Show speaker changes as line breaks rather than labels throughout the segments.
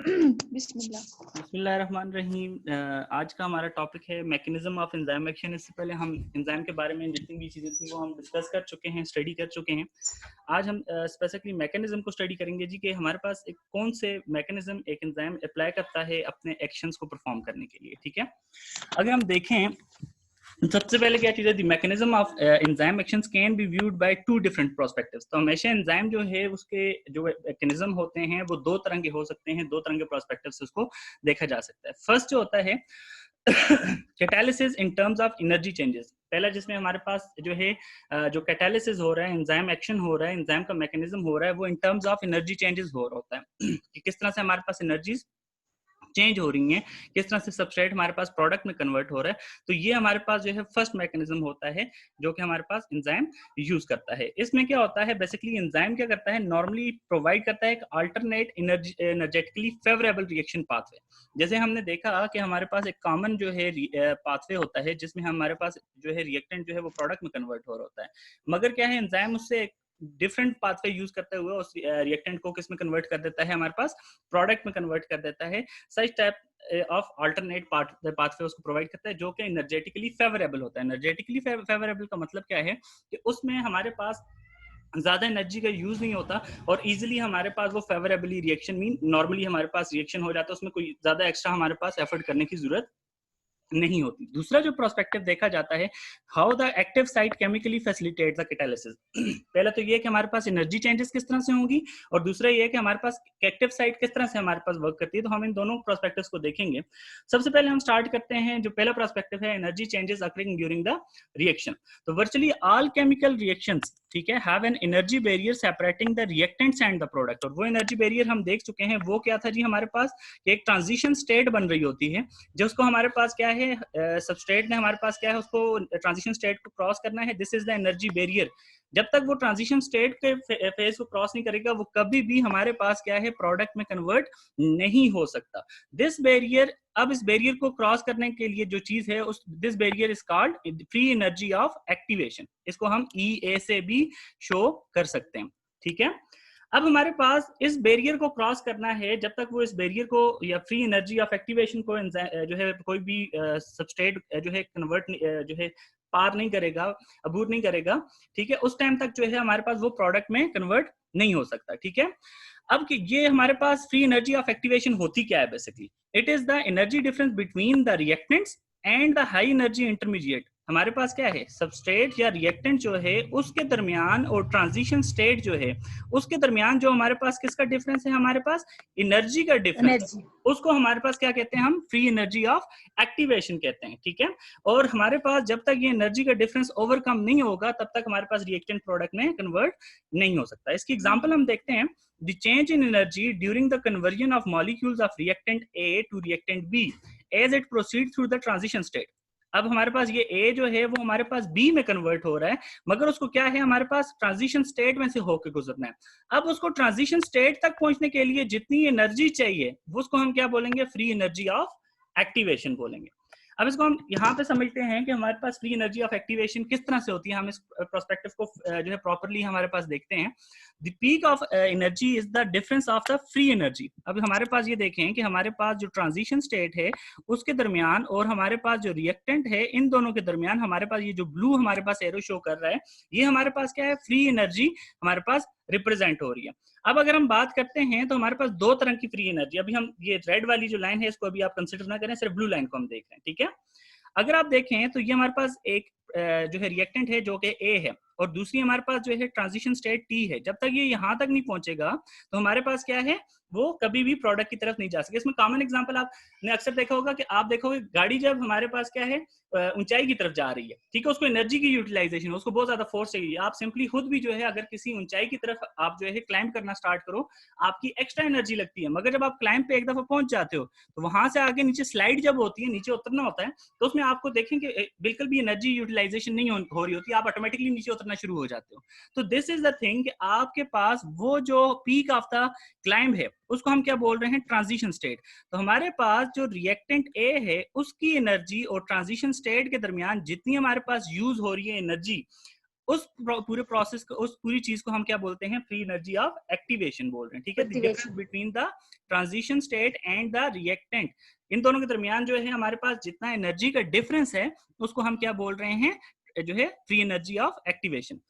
बिस्मिल्लाह।
बिस्मिल्लाहिर्रहमानिर्रहीम। आज का हमारा टॉपिक है मैकेनिज्म ऑफ एंजाइम एक्शन। इससे पहले हम एंजाइम के बारे में जितनी भी चीज़ें थी वो हम डिस्कस कर चुके हैं, स्टडी कर चुके हैं। आज हम स्पेसिफिकली मैकेनिज्म को स्टडी करेंगे जी, कि हमारे पास एक कौन से मैकेनिज्म एक एंजाइम अप्लाई करता है अपने एक्शंस को परफॉर्म करने के लिए। ठीक है, अगर हम देखें सबसे पहले क्या चीज़ है, the mechanism of enzyme actions can be viewed by two different perspectives. तो हमेशा एंजाइम जो है उसके जो मैकेनिज्म होते हैं वो दो तरह के हो सकते हैं, दो तरह के पर्सपेक्टिव से उसको देखा जा सकता है। फर्स्ट जो होता है catalysis in terms of energy changes. पहला जिसमें हमारे पास जो है जो कैटालिसिस हो रहा है, एंजाइम एक्शन हो रहा है, एंजाइम का मैकेनिज्म हो रहा है, वो in terms of energy changes हो रहा होता है कि किस तरह से हमारे पास एनर्जीज चेंज हो रही हैं, किस तरह से सबस्ट्रेट हमारे पास प्रोडक्ट में कन्वर्ट हो रहा है। तो ये हमारे पास जो है फर्स्ट मैकेनिज्म होता है जो कि हमारे पास एंजाइम यूज करता है। इसमें क्या होता है, बेसिकली एंजाइम क्या करता है, नॉर्मली प्रोवाइड करता है एक alternate energetically favourable reaction pathway. जैसे हमने देखा कि हमारे पास एक कॉमन जो है पाथवे होता है जिसमें हमारे पास जो है रिएक्टेंट जो है वो प्रोडक्ट में कन्वर्ट हो रहा होता है, मगर क्या है एंजाइम उससे डिफरेंट पाथवे यूज करते हुए उस रिएक्टेंट को किस में कन्वर्ट कर देता है, हमारे पास प्रोडक्ट में कन्वर्ट कर देता है। Such type of alternate pathway उसको प्रोवाइड करता है जो कि एनर्जेटिकली फेवरेबल होता है। एनर्जेटिकली फेवरेबल का मतलब क्या है कि उसमें हमारे पास ज्यादा एनर्जी का यूज नहीं होता और इजीली हमारे पास वो फेवरेबली रिएक्शन मीन नॉर्मली हमारे पास रिएक्शन हो जाता है, उसमें कोई ज्यादा एक्स्ट्रा हमारे पास एफर्ट करने की जरूरत नहीं होती। दूसरा जो प्रोस्पेक्टिव देखा जाता है, how the active site chemically facilitate the catalysis. पहले तो ये है कि हमारे पास एनर्जी चेंजेस किस तरह से होंगी, और दूसरा ये है कि हमारे पास एक्टिव साइट किस तरह से हमारे पास वर्क करती है। तो हम इन दोनों प्रोस्पेक्टिव्स को देखेंगे। सबसे पहले हम स्टार्ट करते हैं, जो पहला प्रोस्पेक्टिव है, energy changes occurring during the reaction. तो वर्चुअली ऑल केमिकल रिएक्शंस, ठीक है, have an energy barrier separating the reactants and the product. और वो एनर्जी बैरियर हम देख चुके हैं, वो क्या था जी, हमारे पास एक ट्रांजिशन स्टेट बन रही होती है जो उसको हमारे पास क्या है, सबस्ट्रेट ने हमारे पास क्या है उसको ट्रांजिशन स्टेट को क्रॉस करना है। This is the energy barrier. जब तक वो ट्रांजिशन स्टेट के फेज को क्रॉस नहीं करेगा वो कभी भी हमारे पास क्या है प्रोडक्ट में कन्वर्ट नहीं हो सकता। दिस बैरियर, अब इस बैरियर को क्रॉस करने के लिए जो चीज है उस this barrier is called free energy of activation. इसको हम EA से भी शो कर सकते हैं। ठीक है, अब हमारे पास इस बैरियर को क्रॉस करना है, जब तक वो इस बैरियर को या फ्री एनर्जी ऑफ एक्टिवेशन को जो है कोई भी सबस्ट्रेट जो है कन्वर्ट जो है पार नहीं करेगा, अबूर नहीं करेगा, ठीक है, उस टाइम तक जो है हमारे पास वो प्रोडक्ट में कन्वर्ट नहीं हो सकता। ठीक है, अब ये हमारे पास फ्री एनर्जी ऑफ एक्टिवेशन होती क्या है, basically it is the energy difference between the reactants and the high energy intermediate. हमारे पास क्या है, सबस्ट्रेट या रिएक्टेंट जो है उसके दरमियान और ट्रांजिशन स्टेट जो है उसके दरमियान जो हमारे पास किसका डिफरेंस है, हमारे पास एनर्जी का डिफरेंस है,
एनर्जी।
उसको हमारे पास क्या कहते हैं, हम फ्री एनर्जी ऑफ एक्टिवेशन कहते हैं। ठीक है, और हमारे पास जब तक ये एनर्जी का डिफरेंस ओवरकम नहीं होगा तब तक हमारे पास रिएक्टेंट प्रोडक्ट में कन्वर्ट नहीं हो सकता। इसकी एग्जांपल हम देखते हैं, the change in energy during the conversion of molecules of reactant A to reactant B as it proceeds through the transition state। अब हमारे पास ये A जो है वो हमारे पास B में कन्वर्ट हो रहा है, मगर उसको क्या है हमारे पास ट्रांजिशन स्टेट में से होकर गुजरना है। अब उसको ट्रांजिशन स्टेट तक पहुंचने के लिए जितनी एनर्जी चाहिए उसको हम क्या बोलेंगे, फ्री एनर्जी ऑफ एक्टिवेशन बोलेंगे। अब इसको हम यहाँ पे समझते हैं कि हमारे पास फ्री एनर्जी ऑफ एक्टिवेशन किस तरह से होती है। हम इस प्रोस्पेक्टिव को जो है प्रॉपर्ली हमारे पास देखते हैं। The peak of energy is the difference of the free energy. अब हमारे पास ये देखें कि हमारे पास जो ट्रांजिशन स्टेट है उसके दरमियान और हमारे पास जो रिएक्टेंट है, इन दोनों के दरमियान हमारे पास ये जो ब्लू हमारे पास एरो शो कर रहा है, ये हमारे पास क्या है, फ्री एनर्जी हमारे पास रिप्रेजेंट हो रही है। अब अगर हम बात करते हैं तो हमारे पास दो तरह की फ्री एनर्जी, अभी हम ये रेड वाली जो लाइन है इसको अभी आप कंसिडर ना करें, सिर्फ ब्लू लाइन को हम देख रहे हैं। ठीक है, अगर आप देखें तो ये हमारे पास एक जो है रिएक्टेंट है जो कि A है, और दूसरी हमारे पास जो है ट्रांजिशन स्टेट T है। जब तक ये यहाँ तक नहीं पहुंचेगा तो हमारे पास क्या है, वो कभी भी प्रोडक्ट की तरफ नहीं जा सके। इसमें कॉमन एग्जांपल आपने अक्सर देखा होगा कि आप देखोगे गाड़ी जब हमारे पास क्या है ऊंचाई की तरफ जा रही है, ठीक है, उसको एनर्जी की यूटिलाइजेशन, उसको बहुत ज्यादा फोर्स चाहिए। आप सिंपली खुद भी जो है अगर किसी ऊंचाई की तरफ आप जो है क्लाइंब करना स्टार्ट करो, आपकी एक्स्ट्रा एनर्जी लगती है, मगर जब आप क्लाइंब पे एक दफा पहुंच जाते हो तो वहां से आगे नीचे स्लाइड जब होती है, नीचे उतरना होता है, तो उसमें आपको देखेंगे बिल्कुल भी एनर्जी यूटिलाइजेशन नहीं हो रही होती, आप ऑटोमेटिकली नीचे उतरना शुरू हो जाते हो। तो दिस इज द थिंग कि आपके पास वो जो पीक ऑफ द क्लाइंब है उसको हम क्या बोल रहे हैं, ट्रांजिशन स्टेट। तो हमारे पास जो रिएक्टेंट A है उसकी एनर्जी और ट्रांजिशन स्टेट के दरमियान जितनी हमारे पास यूज हो रही है एनर्जी, उस पूरे प्रोसेस को, उस पूरी चीज को हम क्या बोलते हैं, फ्री एनर्जी ऑफ एक्टिवेशन बोल रहे हैं, ठीक है। The difference between the transition state and the reactant, इन दोनों के दरमियान जो है हमारे पास जितना एनर्जी का डिफरेंस है उसको हम क्या बोल रहे हैं, जो है फ्री एनर्जी ऑफ एक्टिवेशन।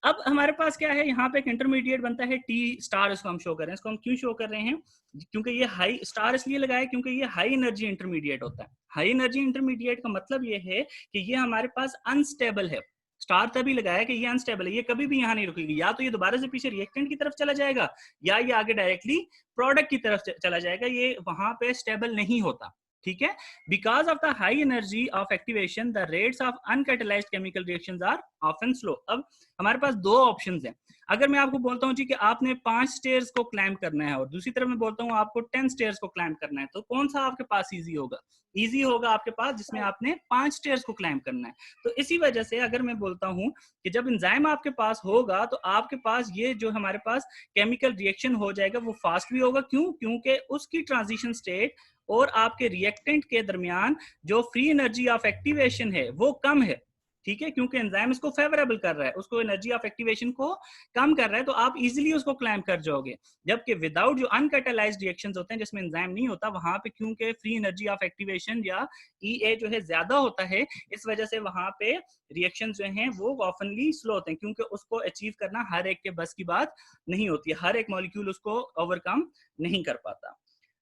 अब हमारे पास क्या है, यहाँ पे एक इंटरमीडिएट बनता है टी स्टार, इसको हम शो कर रहे हैं। इसको हम क्यों शो कर रहे हैं, क्योंकि ये हाई स्टार इसलिए लगाया क्योंकि ये हाई एनर्जी इंटरमीडिएट होता है। हाई एनर्जी इंटरमीडिएट का मतलब ये है कि ये हमारे पास अनस्टेबल है। स्टार तभी लगाया कि ये अनस्टेबल है, ये कभी भी यहाँ नहीं रुकेगी, या तो ये दोबारा से पीछे रिएक्टेंट की तरफ चला जाएगा या ये आगे डायरेक्टली प्रोडक्ट की तरफ चला जाएगा, ये वहां पे स्टेबल नहीं होता, ठीक है। Because of the high energy of activation the rates of uncatalysed chemical reactions are often slow. अब हमारे पास दो ऑप्शंस हैं। अगर मैं आपको बोलता हूँ जी कि आपने 5 स्टेयर्स को क्लाइंब करना है और दूसरी तरफ मैं बोलता हूँ आपको 10 स्टेयर्स को क्लाइंब करना है, तो कौन सा आपके पास इजी होगा? इजी होगा आपके पास जिसमें आपने 5 स्टेयर्स को क्लाइंब करना है। तो इसी वजह से अगर मैं बोलता हूँ कि जब एंजाइम आपके पास होगा तो आपके पास ये जो हमारे पास केमिकल रिएक्शन हो जाएगा वो फास्ट भी होगा। क्यों? क्योंकि उसकी ट्रांजिशन स्टेट और आपके रिएक्टेंट के दरमियान जो फ्री एनर्जी ऑफ एक्टिवेशन है वो कम है, ठीक है, क्योंकि एंजाइम इसको फेवरेबल कर रहा है, उसको एनर्जी ऑफ एक्टिवेशन को कम कर रहा है, तो आप इजीली उसको क्लाइम कर जाओगे। जबकि विदाउट जो अनकैटालाइज्ड रिएक्शंस होते हैं जिसमें एंजाइम नहीं होता, वहां पे क्योंकि फ्री एनर्जी ऑफ एक्टिवेशन या ईए जो है ज्यादा होता है, इस वजह से वहां पे रिएक्शन जो हैं वो ऑफनली स्लो होते हैं, क्योंकि उसको अचीव करना हर एक के बस की बात नहीं होती है, हर एक मॉलिक्यूल उसको ओवरकम नहीं कर पाता।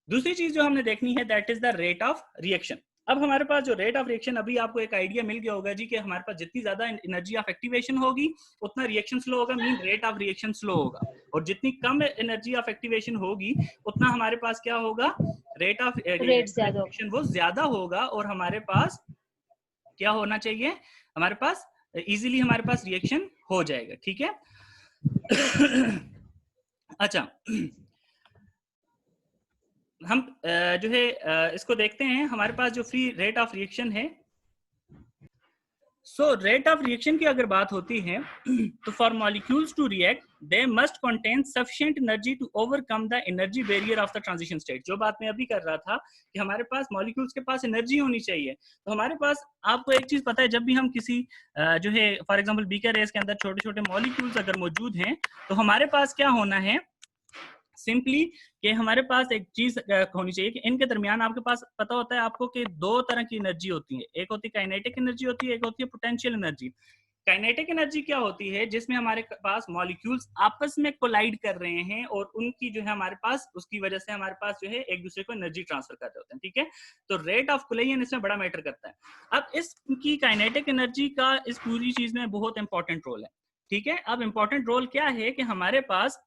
दूसरी चीज जो हमने देखनी है that is the rate of reaction. अब हमारे पास जो रेट ऑफ रिएक्शन, अभी आपको एक आइडिया मिल गया होगा जी कि हमारे पास जितनी ज्यादा एनर्जी ऑफ एक्टिवेशन होगी उतना रिएक्शन स्लो होगा, mean rate of reaction slow होगा, और जितनी कम एनर्जी ऑफ एक्टिवेशन होगी उतना हमारे पास क्या होगा, रेट ऑफ रिएक्शन वो ज्यादा होगा, और हमारे पास क्या होना चाहिए, हमारे पास इजीली हमारे पास रिएक्शन हो जाएगा, ठीक है। अच्छा, हम जो है इसको देखते हैं, हमारे पास जो फ्री रेट ऑफ रिएक्शन है। सो रेट ऑफ रिएक्शन की अगर बात होती है तो for molecules to react they must contain sufficient energy to overcome the energy barrier of the transition state. जो बात मैं अभी कर रहा था कि हमारे पास मॉलिक्यूल्स के पास एनर्जी होनी चाहिए, तो हमारे पास, आपको एक चीज पता है, जब भी हम किसी जो है फॉर एग्जांपल बीकर रेस के अंदर छोटे छोटे मॉलिक्यूल्स अगर मौजूद हैं तो हमारे पास क्या होना है, सिंपली कि हमारे पास एक चीज होनी चाहिए कि इनके दरमियान आपके पास पता होता है आपको कि दो तरह की एनर्जी होती है, एक होती है काइनेटिक एनर्जी होती है, एक होती है पोटेंशियल एनर्जी। काइनेटिक एनर्जी क्या होती है, जिसमें हमारे पास मॉलिक्यूल्स आपस में कोलाइड कर रहे हैं और उनकी जो है हमारे पास, उसकी वजह से हमारे पास जो है एक दूसरे को एनर्जी ट्रांसफर कर रहे होते हैं, ठीक है। तो रेट ऑफ कोलाइजन इसमें बड़ा मैटर करता है। अब इसकी काइनेटिक एनर्जी का इस पूरी चीज में बहुत इंपॉर्टेंट रोल है, ठीक है। अब इंपॉर्टेंट रोल क्या है कि हमारे पास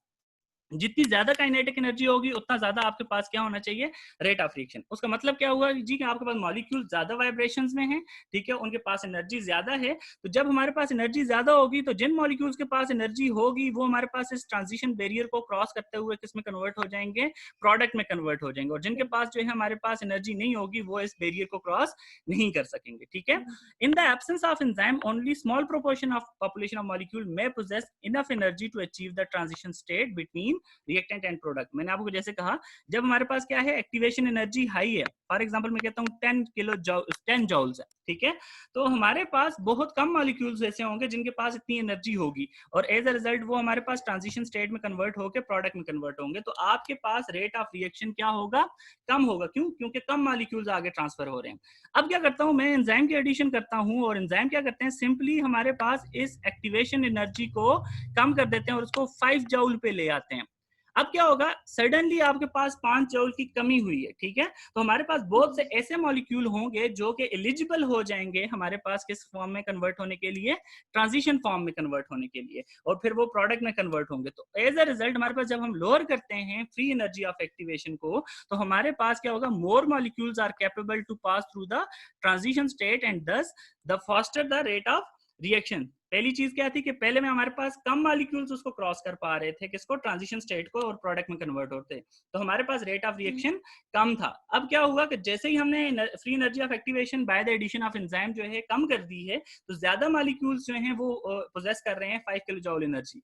जितनी ज्यादा काइनेटिक एनर्जी होगी उतना ज्यादा आपके पास क्या होना चाहिए, रेट ऑफ रिएक्शन। उसका मतलब क्या हुआ जी कि आपके पास मॉलिक्यूल ज्यादा वाइब्रेशंस में हैं, ठीक है, उनके पास एनर्जी ज्यादा है। तो जब हमारे पास एनर्जी ज्यादा होगी तो जिन मॉलिक्यूल्स के पास एनर्जी होगी वो हमारे पास इस ट्रांजिशन बैरियर को क्रॉस करते हुए किस में कन्वर्ट हो जाएंगे, प्रोडक्ट में कन्वर्ट हो जाएंगे, और जिनके पास जो है हमारे पास एनर्जी नहीं होगी वो इस बैरियर को क्रॉस नहीं कर सकेंगे, ठीक है। In the absence of enzyme only small proportion of population of molecule may possess enough energy to achieve the transition state between reactant and product. मैंने आपको जैसे कहा, जब हमारे पास क्या है, एक्टिवेशन एनर्जी हाई है, फॉर एग्जांपल मैं कहता हूँ 10 जॉल्स है, ठीक है, तो हमारे पास बहुत कम मॉलिक्यूल्स ऐसे होंगे जिनके पास इतनी एनर्जी होगी, और एज अ रिजल्ट वो हमारे पास ट्रांजिशन स्टेट में कन्वर्ट होकर प्रोडक्ट में कन्वर्ट होंगे, तो आपके पास रेट ऑफ रिएक्शन क्या होगा, कम होगा। क्यों? क्योंकि कम मॉलिक्यूल्स आगे ट्रांसफर हो रहे हैं। अब क्या करता हूं मैं, एंजाइम की एडिशन करता हूं, और एंजाइम क्या करते हैं, सिंपली हमारे पास इस एक्टिवेशन एनर्जी को कम कर देते हैं और उसको 5 जूल पे ले आते हैं। अब क्या होगा, सडनली आपके पास 5 जूल की कमी हुई है, ठीक है, तो हमारे पास बहुत से ऐसे मॉलिक्यूल होंगे जो कि एलिजिबल हो जाएंगे हमारे पास किस फॉर्म में कन्वर्ट होने के लिए, ट्रांजिशन फॉर्म में कन्वर्ट होने के लिए, और फिर वो प्रोडक्ट में कन्वर्ट होंगे। तो एज अ रिजल्ट हमारे पास जब हम लोअर करते हैं फ्री एनर्जी ऑफ एक्टिवेशन को, तो हमारे पास क्या होगा, more molecules are capable to pass through the transition state and thus the faster the rate of reaction. पहली चीज क्या थी कि पहले में हमारे पास कम मॉलिक्यूल्स उसको क्रॉस कर पा रहे थे, किसको, ट्रांजिशन स्टेट को, और प्रोडक्ट में कन्वर्ट होते, तो हमारे पास रेट ऑफ रिएक्शन कम था। अब क्या हुआ कि जैसे ही हमने free energy of activation by the addition of enzyme जो है कम कर दी है, तो ज्यादा मॉलिक्यूल्स जो हैं वो पोजेस कर रहे हैं 5 किलो जूल एनर्जी,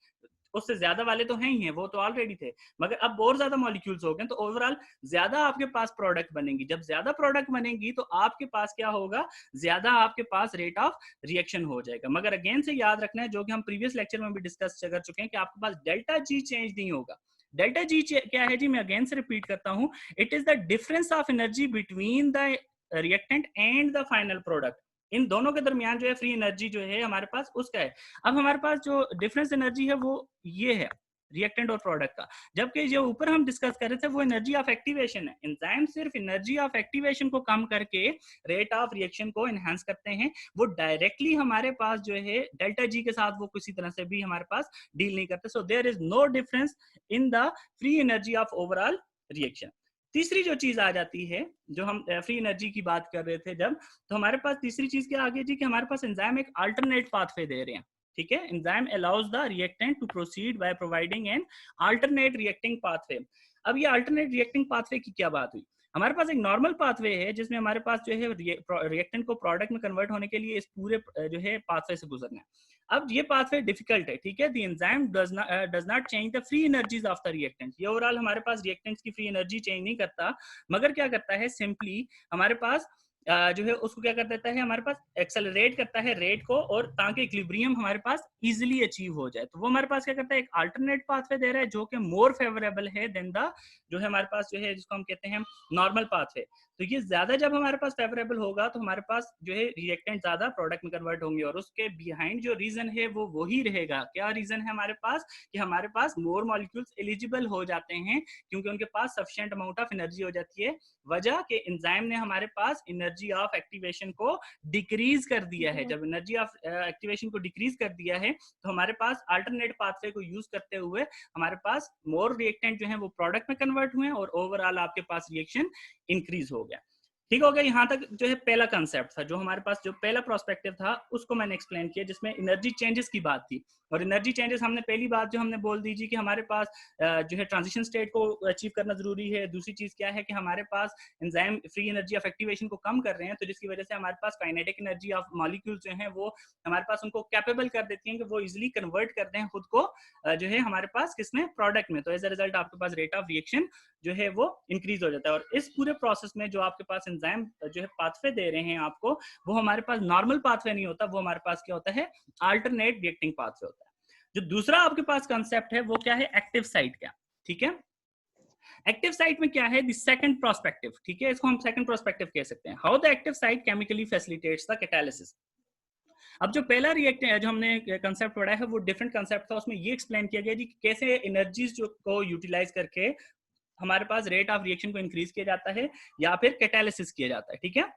उससे ज्यादा वाले तो हैं ही हैं, वो तो ऑलरेडी थे, मगर अब और ज्यादा मॉलिक्यूल्स हो गए तो ओवरऑल ज्यादा आपके पास प्रोडक्ट बनेंगी। जब ज्यादा प्रोडक्ट बनेंगी तो आपके पास क्या होगा, ज्यादा आपके पास रेट ऑफ रिएक्शन हो जाएगा। मगर अगेन से याद रखना है, जो कि हम प्रीवियस लेक्चर में भी डिस्कस कर चुके हैं, कि आपके पास डेल्टा जी चेंज नहीं होगा। डेल्टा जी क्या है जी, मैं अगेन से रिपीट करता हूं, it is the difference of energy between the reactant and the final product. इन दोनों के दरमियान जो है फ्री एनर्जी जो है हमारे पास उसका है। अब हमारे पास जो डिफरेंस एनर्जी है वो ये है रिएक्टेंट और प्रोडक्ट का, जबकि जो ऊपर हम डिस्कस कर रहे थे वो एनर्जी ऑफ एक्टिवेशन है। एंजाइम सिर्फ एनर्जी ऑफ एक्टिवेशन को कम करके रेट ऑफ रिएक्शन को एनहांस करते हैं। वो डायरेक्टली हमारे पास जो है डेल्टा जी के साथ वो किसी तरह से भी हमारे पास डील नहीं करते। So there is no difference in the free energy of overall reaction. तीसरी जो चीज आ जाती है, जो हम फ्री एनर्जी की बात कर रहे थे जब, तो हमारे पास तीसरी चीज क्या आ गई जी, कि हमारे पास एंजाइम एक अल्टरनेट पाथवे दे रहे हैं। ठीक है, enzyme allows the reactant to proceed by providing an alternate reacting pathway. अब ये अल्टरनेट रिएक्टिंग पाथवे की क्या बात हुई, हमारे पास एक नॉर्मल पाथवे है जिसमें हमारे पास जो है रिएक्टेंट को प्रोडक्ट में कन्वर्ट होने के लिए इस पूरे जो है पाथवे से गुजरना है। अब ये पाथवे डिफिकल्ट है, ठीक है, the enzyme does not change the free energies of the reactant. ये ओवरऑल हमारे पास रिएक्टेंट्स की फ्री एनर्जी चेंज नहीं करता, मगर क्या करता है, सिंपली हमारे पास जो है उसको क्या कर देता है, हमारे पास एक्सेलरेट करता है रेट को, और ताकि इक्विलिब्रियम हमारे पास इजीली अचीव हो जाए। तो वो हमारे पास क्या करता है, एक अल्टरनेट पाथवे दे रहा है जो कि मोर फेवरेबल है देन द जो है हमारे पास जो है जिसको हम कहते हैं नॉर्मल पाथवे। तो ये ज्यादा जब हमारे पास फेवरेबल होगा तो हमारे पास जो है रिएक्टेंट ज्यादा प्रोडक्ट में कन्वर्ट होंगे, और उसके बिहाइंड जो रीजन है वो वही रहेगा। क्या रीजन है हमारे पास, कि हमारे पास मोर मॉलिक्यूल्स एलिजिबल हो जाते हैं क्योंकि उनके पास सफिशिएंट अमाउंट ऑफ एनर्जी हो जाती है। वजह के एंजाइम ने हमारे पास एनर्जी ऑफ एक्टिवेशन को डिक्रीज कर दिया है। जब एनर्जी ऑफ एक्टिवेशन को डिक्रीज कर दिया है तो हमारे पास अल्टरनेट पाथवे को यूज करते हुए हमारे पास मोर रिएक्टेंट जो है वो प्रोडक्ट में कन्वर्ट हुए, और ओवरऑल आपके पास रिएक्शन इंक्रीज हो गया। ठीक हो गया, यहाँ तक जो है पहला कंसेप्ट था, जो हमारे पास जो पहला प्रोस्पेक्टिव था उसको मैंने एक्सप्लेन किया, जिसमें एनर्जी चेंजेस की बात थी। और एनर्जी चेंजेस हमने पहली बात जो हमने बोल दी जी, कि हमारे पास जो है ट्रांजिशन स्टेट को अचीव करना जरूरी है। दूसरी चीज क्या है कि हमारे पास enzyme free energy of activation को कम कर रहे हैं, तो जिसकी वजह से हमारे पास काइनेटिक एनर्जी ऑफ मॉलिक्यूल्स जो है वो हमारे पास उनको कैपेबल कर देती हैं कि वो इजिली कन्वर्ट कर दें खुद को जो है हमारे पास किसमें, प्रोडक्ट में। तो एज अ रिजल्ट आपके पास रेट ऑफ रिएक्शन जो है वो इंक्रीज हो जाता है। और इस पूरे प्रोसेस में जो आपके पास एंजाइम जो है पाथवे दे रहे हैं आपको, वो हमारे पास नॉर्मल पाथवे नहीं होता, वो हमारे पास क्या होता है, अल्टरनेट रिएक्टिंग पाथवे होता है। जो दूसरा आपके पास कंसेप्ट है वो क्या है, एक्टिव साइट का। ठीक है, एक्टिव साइट में क्या है, द सेकंड प्रोस्पेक्टिव। ठीक है, इसको हम सेकंड प्रोस्पेक्टिव कह सकते हैं। How the active site chemically facilitates the catalysis. अब जो पहला रिएक्ट जो हमने कंसेप्ट पढ़ा है वो डिफरेंट कंसेप्ट था, उसमें ये एक्सप्लेन किया गया जी कि कैसे एनर्जीज जो को यूटिलाइज करके हमारे पास रेट ऑफ रिएक्शन को इंक्रीज किया जाता है या फिर कैटालिसिस किया जाता है। ठीक है,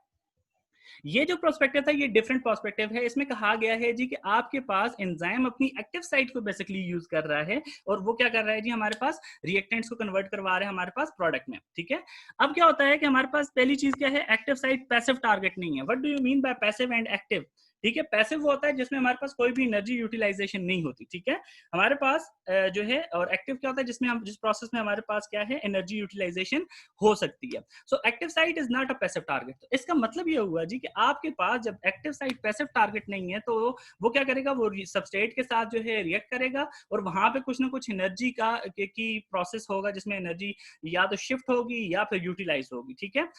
ये जो प्रोस्पेक्टिव था ये डिफरेंट प्रोस्पेक्टिव है। इसमें कहा गया है जी कि आपके पास एंजाइम अपनी एक्टिव साइट को बेसिकली यूज कर रहा है, और वो क्या कर रहा है जी, हमारे पास रिएक्टेंट्स को कन्वर्ट करवा रहा है हमारे पास प्रोडक्ट में। ठीक है, अब क्या होता है कि हमारे पास पहली चीज क्या है, एक्टिव साइट पैसिव टारगेट नहीं है। What do you mean by passive and active. ठीक है, पैसिव वो होता है जिसमें हमारे पास कोई भी एनर्जी यूटिलाइजेशन नहीं होती। ठीक है, हमारे पास जो है, और एक्टिव क्या होता है जिसमें हम जिस प्रोसेस में हमारे पास क्या है, एनर्जी यूटिलाइजेशन हो सकती है। So active site is not a passive target. तो इसका मतलब ये हुआ जी कि आपके पास जब एक्टिव साइट पैसिव टारगेट नहीं है तो वो क्या करेगा, वो सबस्ट्रेट के साथ जो है रिएक्ट करेगा, और वहां पे कुछ ना कुछ एनर्जी की प्रोसेस होगा जिसमें एनर्जी या तो शिफ्ट होगी या फिर यूटिलाइज होगी। ठीक है,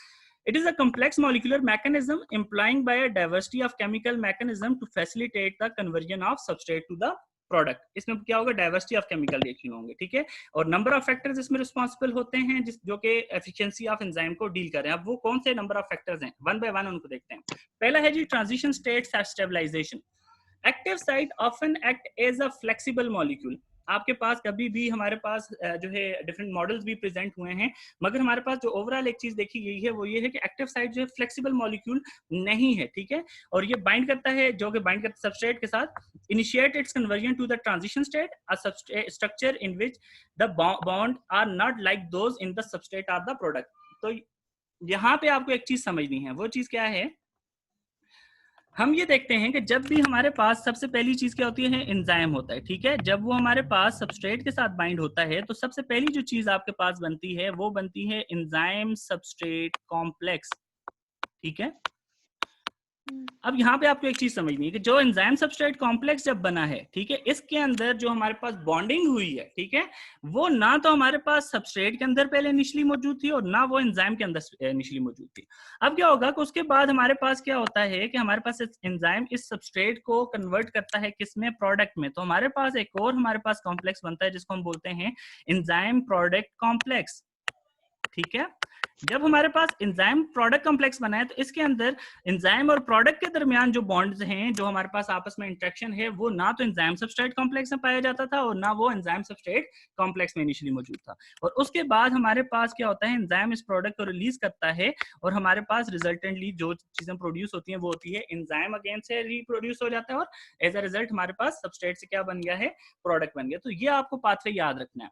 it is a complex molecular mechanism implying by a diversity of chemical mechanism to facilitate the conversion of substrate to the product. इसमें क्या होगा, डाइवर्सिटी ऑफ केमिकल रिएक्शन होंगे। ठीक है, और नंबर ऑफ फैक्टर्स इसमें रिस्पांसिबल होते हैं जो कि एफिशिएंसी ऑफ एंजाइम को डील कर रहे हैं। अब वो कौन से नंबर ऑफ फैक्टर्स हैं, वन बाय वन उनको देखते हैं। पहला है जी transition state stabilization. Active site often act as a flexible molecule. आपके पास कभी भी हमारे पास जो है डिफरेंट मॉडल्स भी प्रेजेंट हुए हैं, मगर हमारे पास जो ओवरऑल एक चीज देखी गई है वो ये है कि एक्टिव साइट जो है फ्लेक्सिबल मॉलिक्यूल नहीं है। ठीक है, और ये बाइंड करता है, जो कि बाइंड करता है सबस्ट्रेट के साथ, initiate its conversion to the transition state, a structure in which the bond are not like those in the substrate of the product. तो यहाँ पे आपको एक चीज समझनी है, वो चीज क्या है, हम ये देखते हैं कि जब भी हमारे पास सबसे पहली चीज क्या होती है, एंजाइम होता है। ठीक है, जब वो हमारे पास सबस्ट्रेट के साथ बाइंड होता है तो सबसे पहली जो चीज आपके पास बनती है वो बनती है एंजाइम सबस्ट्रेट कॉम्प्लेक्स। ठीक है, अब यहाँ पे आपको एक चीज समझनी है कि जो एंजाइम सबस्ट्रेट कॉम्प्लेक्स जब बना है, ठीक है, इसके अंदर जो हमारे पास बॉन्डिंग हुई है, ठीक है, वो ना तो हमारे पास सबस्ट्रेट के अंदर पहले इनिशियली मौजूद थी और ना वो एंजाइम के अंदर इनिशियली मौजूद थी। अब क्या होगा कि उसके बाद हमारे पास क्या होता है कि हमारे पास एंजाइम इस सबस्ट्रेट को कन्वर्ट करता है किसमें, प्रोडक्ट में। तो हमारे पास एक और हमारे पास कॉम्प्लेक्स बनता है जिसको हम बोलते हैं एंजाइम प्रोडक्ट कॉम्प्लेक्स, ठीक है। जब हमारे पास एंजाइम प्रोडक्ट कॉम्प्लेक्स बना है तो इसके अंदर एंजाइम और प्रोडक्ट के दरमियान जो बॉन्ड्स हैं, जो हमारे पास आपस में इंटरेक्शन है, वो ना तो एंजाइम सबस्ट्रेट कॉम्प्लेक्स में पाया जाता था और ना वो एंजाइम सबस्ट्रेट कॉम्प्लेक्स में इनिशियली मौजूद था। और उसके बाद हमारे पास क्या होता है, एंजाइम इस प्रोडक्ट को रिलीज करता है और हमारे पास रिजल्टेंटली जो चीजें प्रोड्यूस होती हैं वो होती है एंजाइम अगेन से रिप्रोड्यूस हो जाता है और एज अ रिजल्ट हमारे पास सबस्ट्रेट से क्या बन गया है, प्रोडक्ट बन गया। तो ये आपको पाथवे याद रखना है।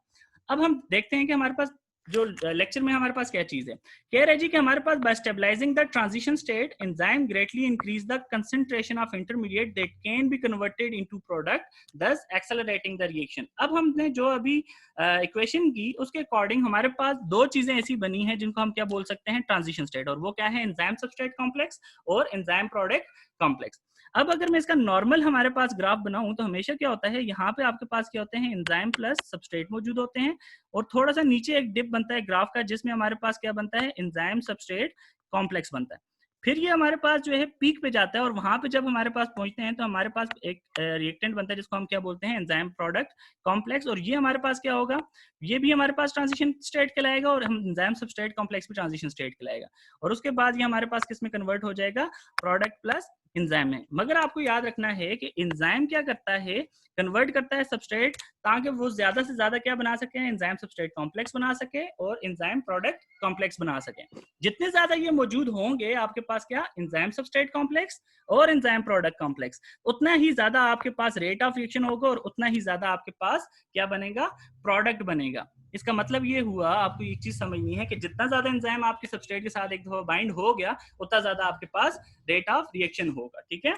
अब हम देखते हैं कि हमारे पास जो लेक्चर में हमारे पास क्या चीज है, कह रहे जी कि हमारे पास by stabilizing the transition state enzyme greatly increase the concentration of intermediate that can be converted into product thus accelerating the reaction. अब हमने जो अभी इक्वेशन की उसके अकॉर्डिंग हमारे पास दो चीजें ऐसी बनी हैं जिनको हम क्या बोल सकते हैं, ट्रांजिशन स्टेट, और वो क्या है, एंजाइम सबस्ट्रेट कॉम्प्लेक्स और एंजाइम प्रोडक्ट कॉम्प्लेक्स। अब अगर मैं इसका नॉर्मल हमारे पास ग्राफ बनाऊं तो हमेशा क्या होता है, यहाँ पे आपके पास क्या होते हैं, एंजाइम प्लस सबस्ट्रेट मौजूद होते हैं और थोड़ा सा नीचे एक डिप बनता है ग्राफ का जिसमें हमारे पास क्या बनता है, एंजाइम सबस्ट्रेट कॉम्प्लेक्स बनता है। फिर ये हमारे पास जो है पीक पे जाता है और वहां पे जब हमारे पास पहुंचते हैं तो हमारे पास एक रिएक्टेंट बनता है जिसको हम क्या बोलते हैं, एंजाइम प्रोडक्ट कॉम्प्लेक्स। और ये हमारे पास क्या होगा, ये भी हमारे पास ट्रांजिशन स्टेट कहलाएगा और हम एंजाइम सबस्ट्रेट कॉम्प्लेक्स भी ट्रांजिशन स्टेट कहलाएगा। और उसके बाद ये हमारे पास किस में कन्वर्ट हो जाएगा, प्रोडक्ट प्लस एंजाइम में। मगर आपको याद रखना है कि एंजाइम क्या करता है, कन्वर्ट करता है सबस्ट्रेट ताकि वो ज्यादा से ज्यादा क्या बना सके, एंजाइम सबस्ट्रेट कॉम्प्लेक्स बना सके और एंजाइम प्रोडक्ट कॉम्प्लेक्स बना सके। जितने ज्यादा ये मौजूद होंगे आपके पास क्या, एंजाइम सबस्ट्रेट कॉम्प्लेक्स और एंजाइम प्रोडक्ट कॉम्प्लेक्स, उतना ही ज्यादा आपके पास रेट ऑफ रिएक्शन होगा और उतना ही ज्यादा आपके पास क्या बनेगा, प्रोडक्ट बनेगा। इसका मतलब ये हुआ, आपको एक चीज समझनी है कि जितना ज्यादा एंजाइम आपके सबस्ट्रेट के साथ एक दफा बाइंड हो गया उतना ज्यादा आपके पास रेट ऑफ रिएक्शन होगा, ठीक है।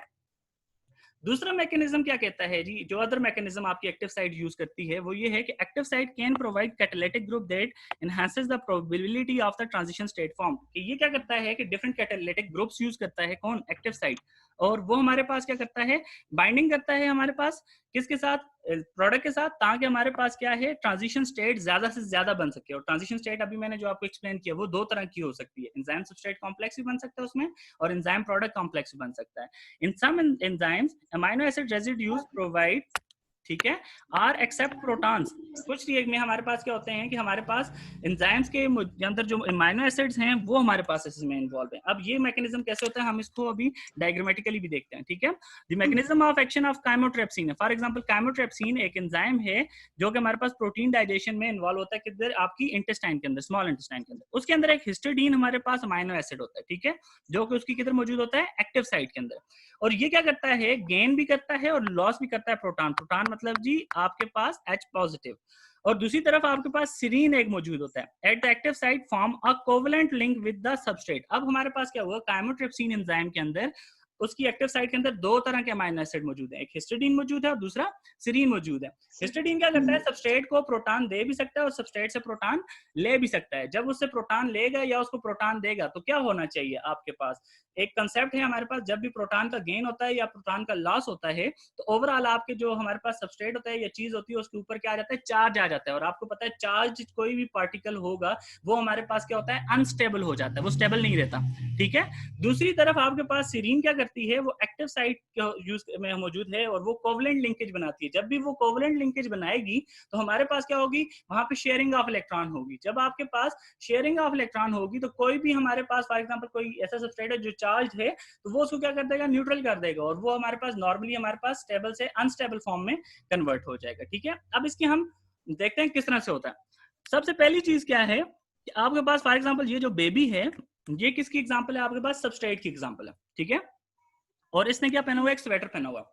दूसरा मैकेनिज्म क्या कहता है जी, जो अदर मैकेनिज्म आपकी एक्टिव साइट यूज करती है वो ये है कि active site can provide catalytic group that enhances the probability of the transition state form. कि ये क्या करता है कि डिफरेंट कैटालिटिक ग्रुप्स यूज करता है कौन, एक्टिव साइट, और वो हमारे पास क्या करता है, बाइंडिंग करता है हमारे पास किसके साथ, प्रोडक्ट के साथ, ताकि हमारे पास क्या है, ट्रांजिशन स्टेट ज्यादा से ज्यादा बन सके। और ट्रांजिशन स्टेट अभी मैंने जो आपको एक्सप्लेन किया वो दो तरह की हो सकती है, एंजाइम सबस्ट्रेट कॉम्प्लेक्स भी बन सकता है उसमें और एंजाइम प्रोडक्ट कॉम्प्लेक्स भी बन सकता है। In some enzymes amino acid residues provide, ठीक है, आर एक्सेप्ट प्रोटॉन्स। कुछ में हमारे पास क्या होते हैं कि हमारे पास एंजाइम्स के अंदर जो अमीनो एसिड्स हैं वो हमारे पास इसमें इन्वॉल्व हैं। अब ये मैकेनिज्म कैसे होता है हम इसको अभी डायग्रामेटिकली भी देखते हैं, ठीक है। The mechanism of action of chymotrypsin है, फॉर एग्जांपल काइमोट्रेप्सिन एक एंजाइम है जो कि हमारे पास प्रोटीन डाइजेशन में इन्वॉल्व होता है, किधर, आपकी इंटेस्टाइन के अंदर, स्मॉल इंटेस्टाइन के अंदर। उसके अंदर एक हिस्टिडीन हमारे पास अमीनो एसिड होता है, ठीक है, जो कि उसकी किधर मौजूद होता है, एक्टिव साइट के अंदर। और ये क्या करता है, गेन भी करता है और लॉस भी करता है प्रोटॉन। प्रोटॉन मतलब जी आपके पास H पॉजिटिव, और दूसरी तरफ आपके पास सीरीन एक मौजूद होता है at the active site form a covalent link with the substrate. अब हमारे पास क्या हुआ, काइमोट्रिप्सिन एंजाइम के अंदर उसकी एक्टिव साइट के अंदर दो तरह के अमीनो एसिड मौजूद है, एक हिस्टिडीन मौजूद है और दूसरा सीरीन मौजूद है। हिस्टिडीन क्या करता है, सबस्ट्रेट को प्रोटॉन दे भी सकता है और सबस्ट्रेट से प्रोटॉन ले भी सकता है। जब उससे प्रोटॉन लेगा या उसको प्रोटॉन देगा तो क्या होना चाहिए, आपके पास एक कंसेप्ट है हमारे पास, जब भी प्रोटॉन का गेन होता है या प्रोटॉन का लॉस होता है तो ओवरऑल आपके जो हमारे पास सबस्ट्रेट होता है या चीज होती है उसके ऊपर क्या आ जाता है, चार्ज आ जाता है। और आपको पता है चार्ज कोई भी पार्टिकल होगा वो हमारे पास क्या होता है, अनस्टेबल हो जाता है, वो स्टेबल नहीं रहता, ठीक है। दूसरी तरफ आपके पास सीरीन क्या करती है, वो एक्टिव साइट यूज में मौजूद है और वो कोवलेंट लिंकेज बनाती है। जब भी वो कोवलेंट लिंकेज बनाएगी तो हमारे पास क्या होगी, वहां पे शेयरिंग ऑफ इलेक्ट्रॉन होगी। जब आपके पास शेयरिंग ऑफ इलेक्ट्रॉन होगी तो कोई भी हमारे पास फॉर एग्जांपल कोई ऐसा सबस्ट्रेट है जो चार्ज है तो वो उसको क्या कर देगा, न्यूट्रल कर देगा और वो हमारे पास नॉर्मली हमारे पास स्टेबल से अनस्टेबल फॉर्म में कन्वर्ट हो जाएगा, ठीक है। अब इसकी हम देखते हैं किस तरह से होता है। सबसे पहली चीज क्या है कि आपके पास फॉर एग्जांपल ये जो बेबी है ये किसकी एग्जांपल है, आपके पास सबस्ट्रेट की एग्जांपल है, ठीक है। और इसने क्या पहना हुआ है, एक स्वेटर पहना हुआ,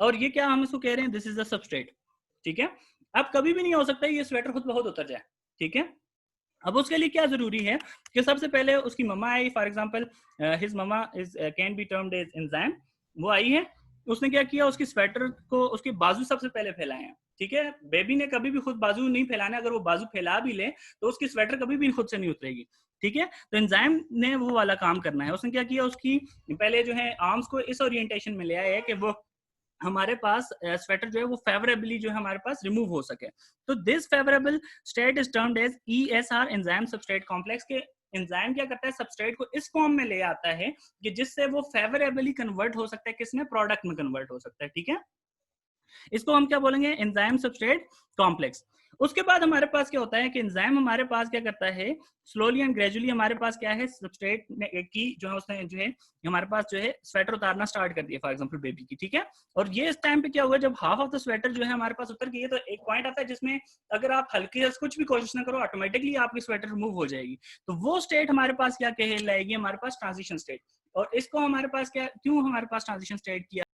और ये क्या हम इसको कह रहे हैं, दिस इज द सबस्ट्रेट, ठीक है। अब कभी भी नहीं हो सकता ये स्वेटर खुद बहुत उतर जाए, ठीक है। अब उसके लिए क्या जरूरी है कि सबसे पहले उसकी मम्मा आई, for example his mamma is can be termed as enzyme, वो आई है, उसने क्या किया, उसकी स्वेटर को उसके बाजू सबसे पहले फैलाए हैं, ठीक है। बेबी ने कभी भी खुद बाजू नहीं फैलाना, अगर वो बाजू फैला भी ले तो उसकी स्वेटर कभी भी खुद से नहीं उतरेगी। ठीक है। तो एंजाइम ने वो वाला काम करना है। उसने क्या किया, उसकी पहले जो है आर्म्स को इस ओरिएंटेशन में ले आया है कि वो हमारे पास स्वेटर जो है वो फेवरेबली जो है हमारे पास रिमूव हो सके। तो this favourable state is termed as ESR, enzyme substrate complex के। एंजाइम क्या करता है, सबस्ट्रेट को इस फॉर्म में ले आता है कि जिससे वो फेवरेबली कन्वर्ट हो सकता है, किसमें, प्रोडक्ट में कन्वर्ट हो सकता है। ठीक है, इसको हम क्या बोलेंगे, एंजाइम सबस्ट्रेट कॉम्प्लेक्स। उसके बाद हमारे पास क्या होता है कि एंजाइम हमारे पास क्या करता है, स्लोली एंड ग्रेजुअली हमारे पास क्या है, सबस्ट्रेट की जो है उसने जो है हमारे पास जो है स्वेटर उतारना स्टार्ट कर दिया, फॉर एग्जांपल बेबी की। ठीक है, और ये इस टाइम पे क्या हुआ, जब हाफ ऑफ द स्वेटर जो है हमारे पास उतर गई है, तो एक पॉइंट आता है जिसमें अगर आप हल्की से कुछ भी कोशिश ना करो, ऑटोमेटिकली आपकी स्वेटर रिमूव हो जाएगी। तो वो स्टेट हमारे पास क्या कहलाएगी, हमारे पास ट्रांजिशन स्टेट। और इसको हमारे पास क्या, क्यों हमारे पास ट्रांजिशन स्टेट किया